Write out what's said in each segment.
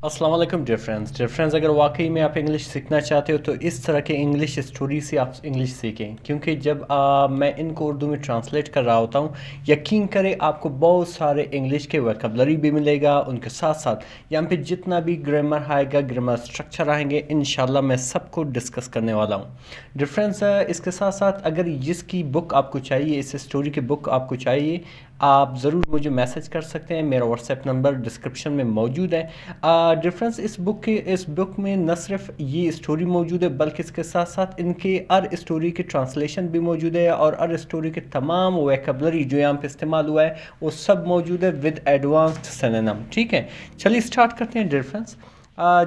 अस्सलाम वालेकुम dear friends अगर वाकई में आप इंग्लिश सीखना चाहते हो तो इस तरह के इंग्लिश स्टोरी से आप इंग्लिश सीखें, क्योंकि जब मैं इनको उर्दू में ट्रांसलेट कर रहा होता हूँ, यकीन करें आपको बहुत सारे इंग्लिश के वोकैबुलरी भी मिलेगा। उनके साथ साथ यहाँ पे जितना भी ग्रामर आएगा, ग्रामर स्ट्रक्चर आएंगे, इंशाल्लाह मैं सबको डिस्कस करने वाला हूँ। डियर फ्रेंड्स, इसके साथ साथ अगर जिसकी बुक आपको चाहिए, इस स्टोरी की बुक आपको चाहिए, आप ज़रूर मुझे मैसेज कर सकते हैं। मेरा व्हाट्सएप नंबर डिस्क्रिप्शन में मौजूद है। डिफरेंस इस बुक में न सिर्फ ये स्टोरी मौजूद है, बल्कि इसके साथ साथ इनके हर स्टोरी के ट्रांसलेशन भी मौजूद है, और हर स्टोरी के तमाम वोकैबुलरी जो यहाँ पे इस्तेमाल हुआ है वो सब मौजूद है विद एडवांस्ड सिनोनिम। ठीक है, चलिए स्टार्ट करते हैं डिफरेंस।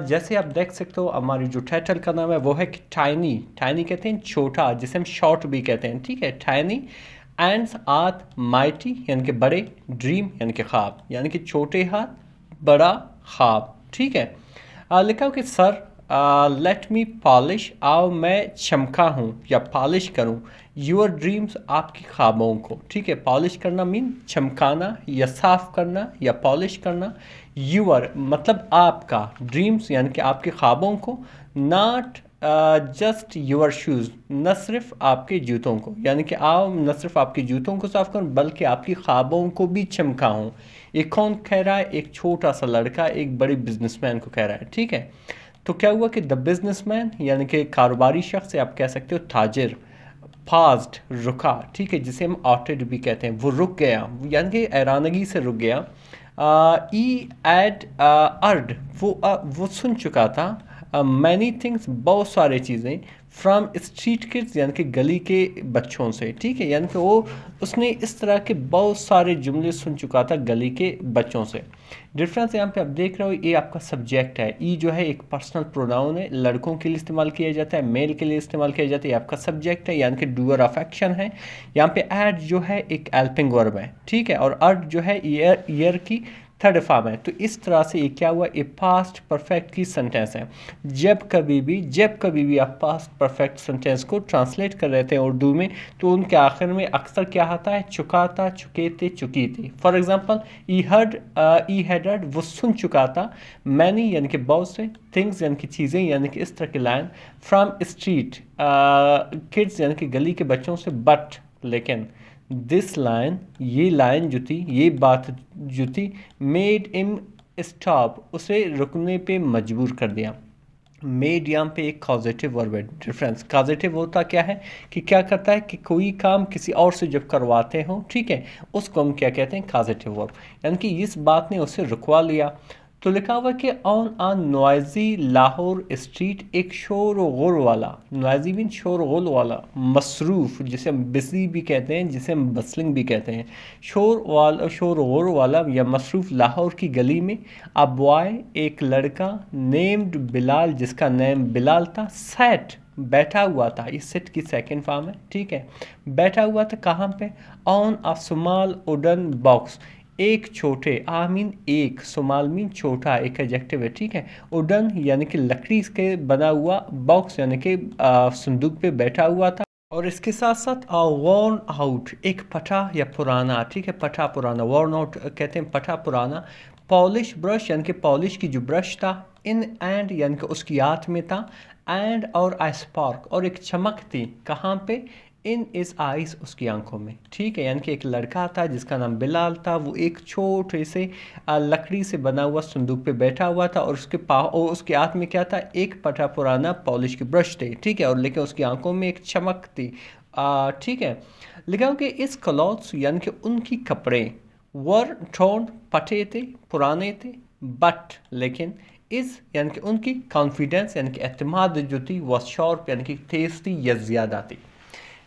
जैसे आप देख सकते हो, हमारी जो टाइटल का नाम है वो है कि टाइनी। टाइनी कहते हैं छोटा, जिसे हम शॉर्ट भी कहते हैं। ठीक है, टाइनी एंड्स आर माइटी यानी कि बड़े, ड्रीम यानी कि ख्वाब, यानी कि छोटे हाथ बड़ा ख्वाब। ठीक है, लिखा हो कि सर लेट मी पॉलिश, आओ मैं चमका हूँ या पॉलिश करूँ यूर ड्रीम्स, आपकी ख्वाबों को। ठीक है, पॉलिश करना मीन चमकाना या साफ करना या पॉलिश करना। यूर मतलब आपका, ड्रीम्स यानी कि आपके ख्वाबों को, नॉट जस्ट योर शूज़, न सिर्फ आपके जूतों को, यानी कि आओ न सिर्फ आपके जूतों को साफ करूं बल्कि आपकी ख्वाबों को भी चमकाऊं। ये कौन कह रहा है? एक छोटा सा लड़का एक बड़े बिजनेसमैन को कह रहा है। ठीक है, तो क्या हुआ कि द बिजनेसमैन यानी कि कारोबारी शख्स, आप कह सकते हो ताजिर, फास्ट रुका। ठीक है, जिसे हम ऑटेड भी कहते हैं, वो रुक गया यानी कि हैरानगी से रुक गया। ई एड अर्ड, वो सुन चुका था मैनी थिंग्स, बहुत सारी चीज़ें, फ्रॉम स्ट्रीट किड्स यानी कि गली के बच्चों से। ठीक है, यानी कि उसने इस तरह के बहुत सारे जुमले सुन चुका था गली के बच्चों से। डिफरेंस यहाँ पे आप देख रहे हो, ये आपका सब्जेक्ट है। ई जो है एक पर्सनल प्रोनाउन है, लड़कों के लिए इस्तेमाल किया जाता है, मेल के लिए इस्तेमाल किया जाता है। ये आपका सब्जेक्ट है यानी कि डूअर ऑफ एक्शन है। यहाँ पे एड जो है एक हेल्पिंग वर्ब है। ठीक है, और अर्ड जो है ईयर की थर्ड फॉर्म है। तो इस तरह से ये क्या हुआ, ये पास्ट परफेक्ट की सेंटेंस है। जब कभी भी आप पास्ट परफेक्ट सेंटेंस को ट्रांसलेट कर रहे थे उर्दू में, तो उनके आखिर में अक्सर क्या आता है? चुका था, चुके थे, चुकी थी। फॉर एग्जाम्पल, ई हैड, वो सुन चुका था। मैनी यानी कि बहुत से, थिंग्स यानी कि चीज़ें, यानी कि इस तरह की लाइन। फ्रॉम स्ट्रीट किड्स यानी कि गली के बच्चों से, बट लेकिन, दिस लाइन ये लाइन जो थी, ये बात जो थी, मेड इम स्टॉप, उसे रुकने पे मजबूर कर दिया। मेड यहाँ पे एक कॉजेटिव वर्ब है। डिफरेंस, कॉजेटिव होता क्या है कि क्या करता है कि कोई काम किसी और से जब करवाते हो, ठीक है, उसको हम क्या कहते हैं? Causative verb. यानी कि इस बात ने उसे रुकवा लिया। तो लिखा हुआ कि on a noisy Lahore street, एक शोर गुल वाला, नॉइजी मीन शोर गुल वाला, मसरूफ़ जिसे हम बिजी भी कहते हैं, जिसे हम बसलिंग भी कहते हैं, शोर गुल वाला या मसरूफ़ लाहौर की गली में, अ बॉय एक लड़का, नेम्ड बिलाल जिसका नेम बिलाल था, सैट बैठा हुआ था। इस सेट की सेकंड फॉर्म है। ठीक है, बैठा हुआ था कहाँ पे? On a small wooden box, एक छोटे, आ मीन एक, सुमाल मीन छोटा, एक एडजेक्टिव है। ठीक है, उडन यानी कि लकड़ी के बना हुआ, बॉक्स यानी कि संदूक पे बैठा हुआ था। और इसके साथ साथ वॉर्न आउट, एक पटा या पुराना, ठीक है, पटा पुराना, वॉर्न आउट कहते हैं पटा पुराना। पॉलिश ब्रश यानी कि पॉलिश की जो ब्रश था। इन एंड यानी कि उसकी हाथ में था। एंड और आई स्पार्क, और एक चमक थी कहाँ पे? इन इज आइज, उसकी आंखों में। ठीक है, यानी कि एक लड़का था जिसका नाम बिलाल था, वो एक छोटे से लकड़ी से बना हुआ संदूक पे बैठा हुआ था, और उसके हाथ में क्या था? एक पटा पुराना पॉलिश की ब्रश थे। ठीक है, और लेकिन उसकी आंखों में एक चमक थी। ठीक है, लिखा हो कि इस क्लॉथ्स यानी कि उनकी कपड़े, वर टोन पटे थे, पुराने थे, बट लेकिन, इस यानी कि उनकी कॉन्फिडेंस यानी कि एतमाद जो थी, वह शॉर्प यानी कि तेज थी या ज़्यादा थी।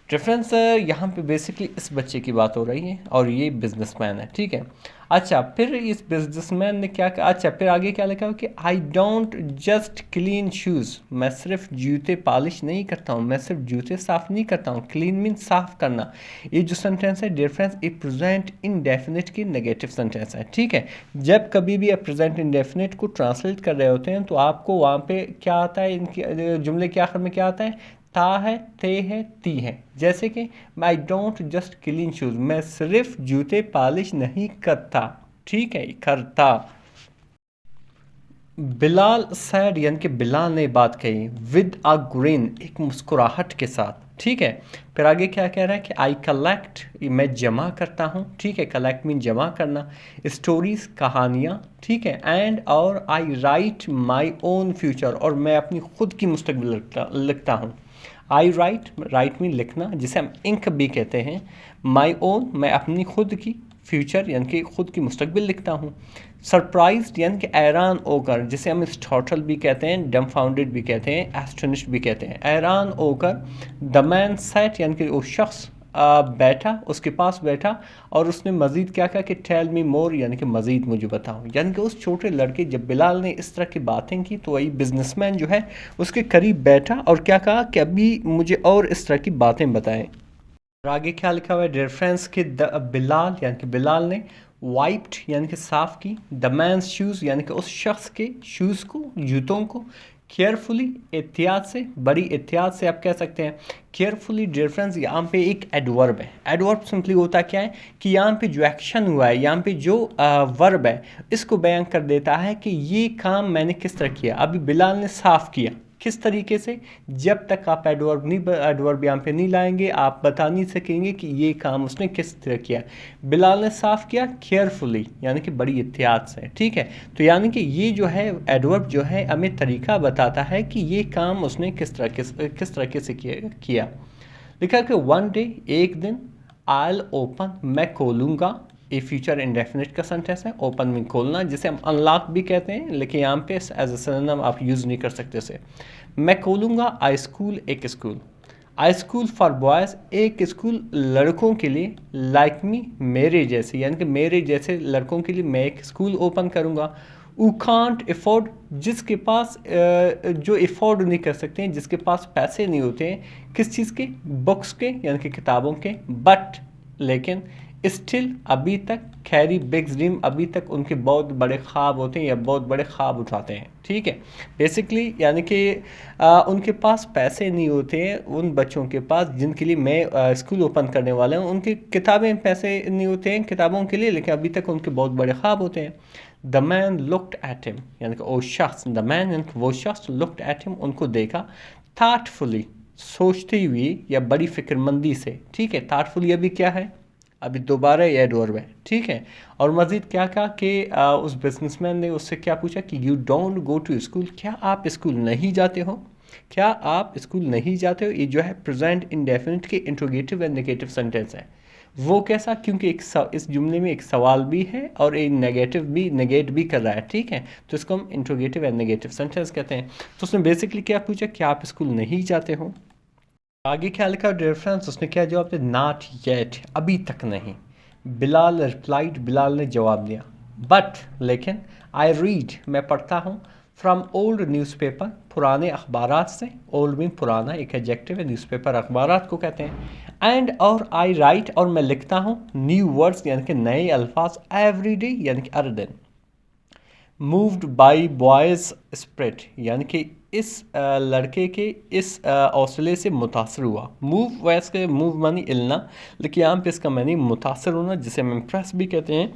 रेफरेंस यहाँ पे बेसिकली इस बच्चे की बात हो रही है, और ये बिजनेसमैन है। ठीक है, अच्छा, फिर इस बिजनेसमैन ने क्या कहा? अच्छा, फिर आगे क्या लिखा हो कि I don't just clean shoes, मैं सिर्फ जूते पॉलिश नहीं करता हूँ, मैं सिर्फ जूते साफ नहीं करता हूँ। क्लीन मीन साफ करना। ये जो सेंटेंस है डिफरेंस, ये प्रेजेंट इंडेफिनिट की नेगेटिव सेंटेंस है। ठीक है, जब कभी भी आप प्रेजेंट इंडेफिनिट को ट्रांसलेट कर रहे होते हैं, तो आपको वहाँ पे क्या आता है? इनके जुमले के आखिर में क्या आता है? ता है, थे है, ती है। जैसे कि I don't just clean shoes, मैं सिर्फ जूते पॉलिश नहीं करता। ठीक है, करता। बिलाल सैड यानी कि बिलाल ने बात कही विद अ ग्रिन, एक मुस्कुराहट के साथ, ठीक है। फिर आगे क्या कह रहा है कि आई कलेक्ट, मैं जमा करता हूँ, ठीक है। कलेक्ट मीन जमा करना, स्टोरीज कहानियाँ, ठीक है। एंड और आई राइट माई ओन फ्यूचर, और मैं अपनी खुद की मुस्तकबिल लिखता हूँ। आई राइट, राइट मीन लिखना, जिसे हम इंक भी कहते हैं। माई ओन, मैं अपनी खुद की, फ्यूचर यानी कि खुद की मुस्तकबिल लिखता हूँ। सरप्राइज्ड यानी कि हैरान होकर, जिसे हम स्टॉटल भी कहते हैं, डमफाउंडेड भी कहते हैं, एस्टोनिश्ड भी कहते हैं, हैरान होकर। द मैन सैट यानी कि वो शख्स बैठा, उसके पास बैठा, और उसने मज़ीद क्या कहा कि टेल मी मोर, यानी कि मज़ीद मुझे बताओ। यानी कि उस छोटे लड़के, जब बिलाल ने इस तरह की बातें की तो वही बिजनेसमैन जो है उसके करीब बैठा और क्या कहा कि अभी मुझे और इस तरह की बातें बताएं। और आगे क्या लिखा हुआ है, रेफरेंस के बिलाल यानी कि बिलाल ने वाइप्ड यानी कि साफ़ की, द मैंस शूज़ यानी कि उस शख्स के शूज़ को, जूतों को, केयरफुली एहतियात से, बड़ी एहतियात से आप कह सकते हैं। केयरफुली रेफरेंस यहाँ पे एक एडवर्ब है। एडवर्ब सिंपली होता क्या है कि यहाँ पे जो एक्शन हुआ है, यहाँ पे जो वर्ब है, इसको बयान कर देता है कि ये काम मैंने किस तरह किया। अभी बिलाल ने साफ़ किया, किस तरीके से, जब तक आप एडवर्ब यहाँ पे नहीं लाएंगे आप बता नहीं सकेंगे कि ये काम उसने किस तरह किया। बिलाल ने साफ़ किया केयरफुली यानी कि बड़ी एहतियात से, ठीक है। तो यानी कि ये जो है एडवर्ब जो है हमें तरीका बताता है कि ये काम उसने किस तरीके से किया। लिखा कि वन डे, एक दिन, आई ओपन, मैं खोलूँगा। ए फ्यूचर इंडेफिनिट का सेंटेंस है, ओपन में खोलना, जिसे हम अनलॉक भी कहते हैं, लेकिन यहाँ पे एज अ सिनोनिम आप यूज़ नहीं कर सकते उसे। मैं खोलूँगा आई स्कूल, एक school. I school for boys, एक स्कूल लड़कों के लिए। लाइक मी, मेरे जैसे, यानी कि मेरे जैसे लड़कों के लिए मैं एक स्कूल ओपन करूँगा। ऊ कांट अफोर्ड, जिसके पास जो अफोर्ड नहीं कर सकते हैं, जिसके पास पैसे नहीं होते हैं, किस चीज़ के, बुक्स के यानी कि किताबों के। बट, लेकिन, स्टिल, अभी तक, कैरी बिग ड्रीम, अभी तक उनके बहुत बड़े ख्वाब होते हैं या बहुत बड़े ख्वाब उठाते हैं, ठीक है। बेसिकली यानी कि उनके पास पैसे नहीं होते हैं, उन बच्चों के पास जिनके लिए मैं स्कूल ओपन करने वाला हूँ, उनकी किताबें, पैसे नहीं होते हैं किताबों के लिए, लेकिन अभी तक उनके बहुत बड़े ख्वाब होते हैं। The man looked at him, यानी कि वो शख्स, द मैन यानी कि वो शख्स, लुक्ड एट हिम, उनको देखा। थाटफुली, सोचते हुए या बड़ी फिक्रमंदी से, ठीक है। थाटफुली अभी क्या है, अभी दोबारा ये एडवर्ब है, ठीक है। और मज़ीद क्या कहा कि उस बिजनेसमैन ने उससे क्या पूछा कि you don't go to school, क्या आप स्कूल नहीं जाते हो, क्या आप स्कूल नहीं जाते हो। ये जो है प्रेजेंट इंडेफिनिट के इंट्रोगेटिव एंड नेगेटिव सेंटेंस है। वो कैसा, क्योंकि इस जुमले में एक सवाल भी है और एक नेगेट भी कर रहा है, ठीक है। तो इसको हम इंट्रोगेटिव एंड नेगेटिव सेंटेंस कहते हैं। तो उसने बेसिकली क्या पूछा कि आप स्कूल नहीं जाते हो। आगे क्या लिखा रेफरेंस, उसने क्या जवाब दिया, नॉट येट, अभी तक नहीं। बिलाल रिप्लाइड, बिलाल ने जवाब दिया। बट, लेकिन, आई रीड, मैं पढ़ता हूँ। फ्रॉम ओल्ड न्यूज़पेपर, पुराने अखबारात से। ओल्ड मीन पुराना, एक एडजेक्टिव है, न्यूज़पेपर अखबारात को कहते हैं। एंड और आई राइट, और मैं लिखता हूँ न्यू वर्ड्स यानी कि नए अल्फाज, एवरी डे यानी कि हर दिन। मूव्ड बाई बॉयज़ स्प्रिट, यानी कि इस लड़के के इस हौसले से मुतासर हुआ। मूव वैसे मूव मानी हिलना, लेकिन यहाँ पे इसका मानी मुतासर होना, जिसे हम इम्प्रेस भी कहते हैं।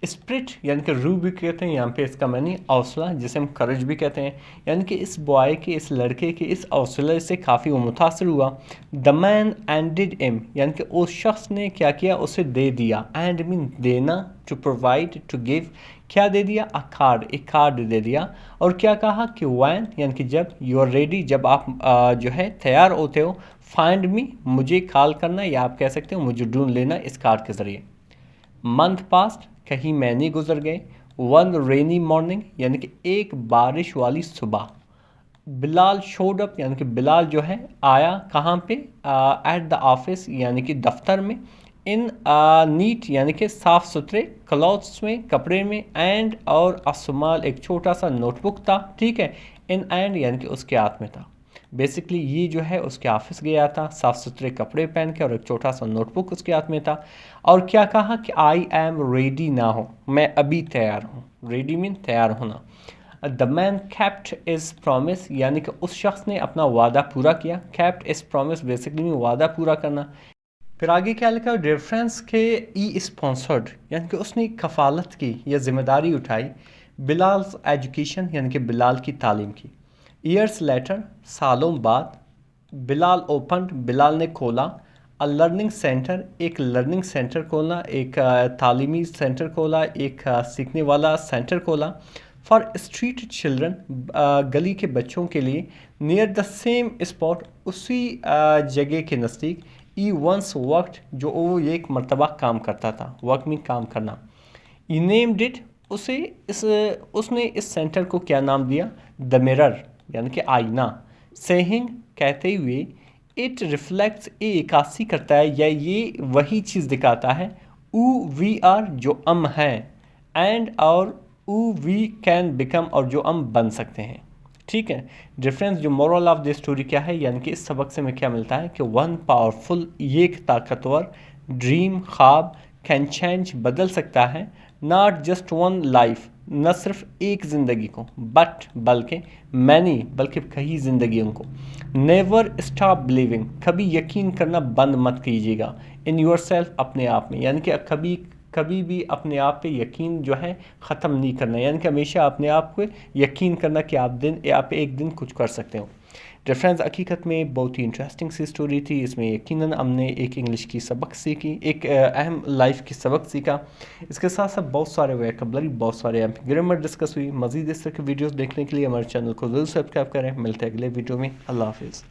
स्प्रिट यानी कि रूह भी कहते हैं, यहाँ पे इसका मानी हौसला, जिसे हम करेज भी कहते हैं। यानी कि इस बॉय के, इस लड़के के इस हौसले से काफ़ी वो मुतासर हुआ। द मैन एंडेड एम, यानी कि उस शख्स ने क्या किया, उसे दे दिया। एंड मीन देना, टू प्रोवाइड, टू गिव, क्या दे दिया, अ कार्ड, एक कार्ड दे दिया। और क्या कहा कि वैन यानी कि जब, यू आर रेडी, जब आप जो है तैयार होते हो, फाइंड मी, मुझे कॉल करना, या आप कह सकते हो मुझे ढूंढ लेना इस कार्ड के ज़रिए। मंथ पास्ट, कहीं महीने गुजर गए। वन रेनी मॉर्निंग, यानी कि एक बारिश वाली सुबह। बिलाल शोड अप, यानी कि बिलाल जो है आया, कहाँ पे, एट द ऑफिस, यानी कि दफ्तर में। इन नीट, यानी कि साफ़ सुथरे, क्लॉथ्स में, कपड़े में। एंड और असमाल, एक छोटा सा नोटबुक था, ठीक है। इन एंड यानी कि उसके हाथ में था। बेसिकली ये जो है उसके ऑफिस गया था, साफ़ सुथरे कपड़े पहन के, और एक छोटा सा नोटबुक उसके हाथ में था। और क्या कहा कि आई एम रेडी ना हो, मैं अभी तैयार हूँ। रेडी मीन तैयार होना। The man kept is promise, यानी कि उस शख्स ने अपना वादा पूरा किया। कैप्ट इज प्रॉमिस बेसिकली वादा पूरा करना। फिर आगे क्या लिखा, रेफरेंस के ई स्पॉन्सर्ड, यानी कि उसने कफालत की या जिम्मेदारी उठाई। बिलाल्स एजुकेशन यानी कि बिलाल की तालीम की। ईयर्स लेटर, सालों बाद, बिलाल ओपन, बिलाल ने खोला। अ लर्निंग सेंटर, एक लर्निंग सेंटर खोलना, एक तालीमी सेंटर खोला, एक सीखने वाला सेंटर खोला। फॉर स्ट्रीट चिल्ड्रन, गली के बच्चों के लिए। नियर द सेम स्पॉट, उसी जगह के नज़दीक। ई वंस वर्कड, जो वो एक मरतबा काम करता था, वर्क में काम करना। ई नेम्ड इट, उसने इस सेंटर को क्या नाम दिया? द मिरर, यानी कि आईना। सेहिंग, कहते हुए। इट रिफ्लेक्ट्स, ये इक्कासी करता है या ये वही चीज़ दिखाता है। ऊ वी आर, जो हम हैं। एंड और ऊ वी कैन बिकम, और जो हम बन सकते हैं। ठीक है। डिफरेंस, जो मोरल ऑफ द स्टोरी क्या है, यानी कि इस सबक से हमें क्या मिलता है कि वन पावरफुल, ये एक ताकतवर ड्रीम, ख्वाब, कैन चेंज, बदल सकता है। नॉट जस्ट वन लाइफ, न सिर्फ एक ज़िंदगी को, बल्कि मैनी, बल्कि कई ज़िंदगियों को। नेवर स्टॉप बिलीविंग, कभी यकीन करना बंद मत कीजिएगा। इन योर सेल्फ, अपने आप में, यानी कि कभी कभी भी अपने आप पे यकीन जो है ख़त्म नहीं करना, यानी कि हमेशा अपने आप को यकीन करना कि आप एक दिन कुछ कर सकते हो। फ्रेंड्स, हकीकत में बहुत ही इंटरेस्टिंग सी स्टोरी थी। इसमें यकीनन हमने एक इंग्लिश की सबक सीखी, एक अहम लाइफ की सबक सीखा। इसके साथ साथ बहुत सारे वोकैबुलरी, बहुत सारे ग्रामर डिस्कस हुई। मज़ीद इस तरह के वीडियोस देखने के लिए हमारे चैनल को ज़रूर सब्सक्राइब करें। मिलते हैं अगले वीडियो में। अल्लाह हाफिज़।